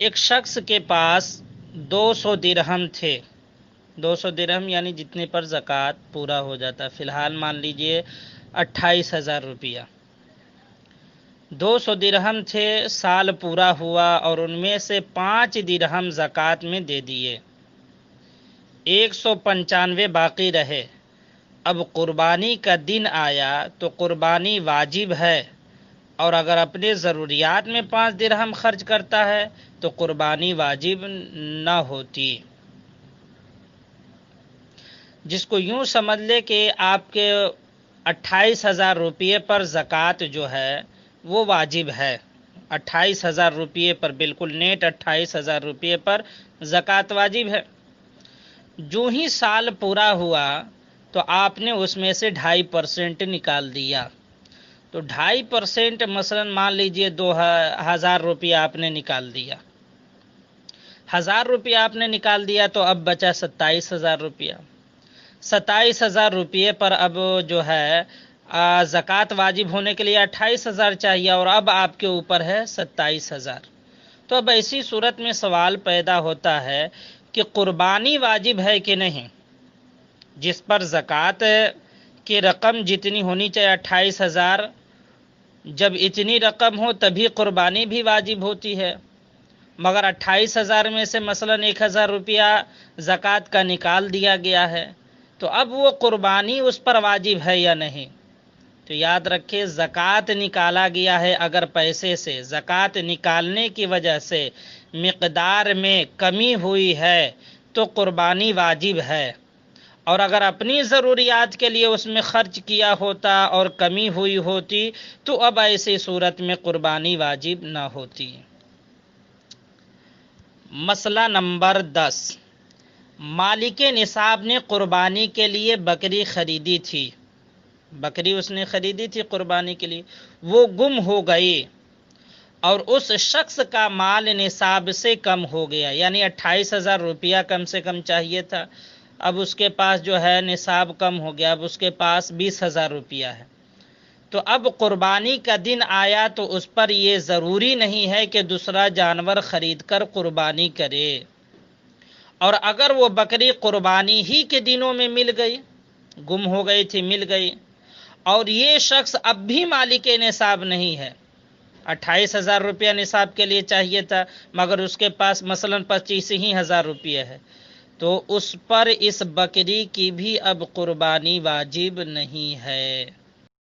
ایک شخص کے پاس 200 درہم تھے. 200 درہم یعنی جتنے پر زکوٰۃ پورا ہو جاتا. فی الحال مان لیجئے 28,000 روپیہ. 200 درہم تھے، سال پورا ہوا اور ان میں سے 5 درہم زکوٰۃ میں دے دیے. 195 باقی رہے. اب قربانی کا دن آیا تو قربانی واجب ہے، اور اگر اپنے ضروریات میں 5 درہم خرچ کرتا ہے تو قربانی واجب نہ ہوتی. جس کو یوں سمجھ لے کہ آپ کے 28,000 روپیے پر زکوٰۃ جو ہے وہ واجب ہے. 28,000 روپیے پر، بالکل نیٹ 28,000 روپیے پر زکوٰۃ واجب ہے. جو ہی سال پورا ہوا تو آپ نے اس میں سے 2.5% نکال دیا. تو 2.5% مثلا مان لیجئے 2,000 روپیہ آپ نے نکال دیا. 1,000 روپیہ آپ نے نکال دیا تو اب بچا 27,000 روپیہ. 27,000 روپیے پر اب جو ہے زکوٰۃ واجب ہونے کے لیے 28,000 چاہیے، اور اب آپ کے اوپر ہے 27,000. تو اب ایسی صورت میں سوال پیدا ہوتا ہے کہ قربانی واجب ہے کہ نہیں. جس پر زکوٰۃ کی رقم جتنی ہونی چاہیے 28,000، جب اتنی رقم ہو تبھی قربانی بھی واجب ہوتی ہے، مگر 28,000 میں سے مثلا 1,000 روپیہ زکوٰۃ کا نکال دیا گیا ہے، تو اب وہ قربانی اس پر واجب ہے یا نہیں. تو یاد رکھیں، زکوٰۃ نکالا گیا ہے اگر پیسے سے، زکوٰۃ نکالنے کی وجہ سے مقدار میں کمی ہوئی ہے تو قربانی واجب ہے، اور اگر اپنی ضروریات کے لیے اس میں خرچ کیا ہوتا اور کمی ہوئی ہوتی تو اب ایسی صورت میں قربانی واجب نہ ہوتی. مسئلہ نمبر 10. مالک نصاب نے قربانی کے لیے بکری خریدی تھی. بکری اس نے خریدی تھی قربانی کے لیے، وہ گم ہو گئی اور اس شخص کا مال نصاب سے کم ہو گیا، یعنی 28,000 روپیہ کم سے کم چاہیے تھا، اب اس کے پاس جو ہے نصاب کم ہو گیا، اب اس کے پاس 20,000 روپیہ ہے. تو اب قربانی کا دن آیا تو اس پر یہ ضروری نہیں ہے کہ دوسرا جانور خرید کر قربانی کرے، اور اگر وہ بکری قربانی ہی کے دنوں میں مل گئی، گم ہو گئی تھی مل گئی، اور یہ شخص اب بھی مالک نصاب نہیں ہے، 28,000 روپیہ نصاب کے لیے چاہیے تھا مگر اس کے پاس مثلا 25,000 روپیہ ہے، تو اس پر اس بکری کی بھی اب قربانی واجب نہیں ہے.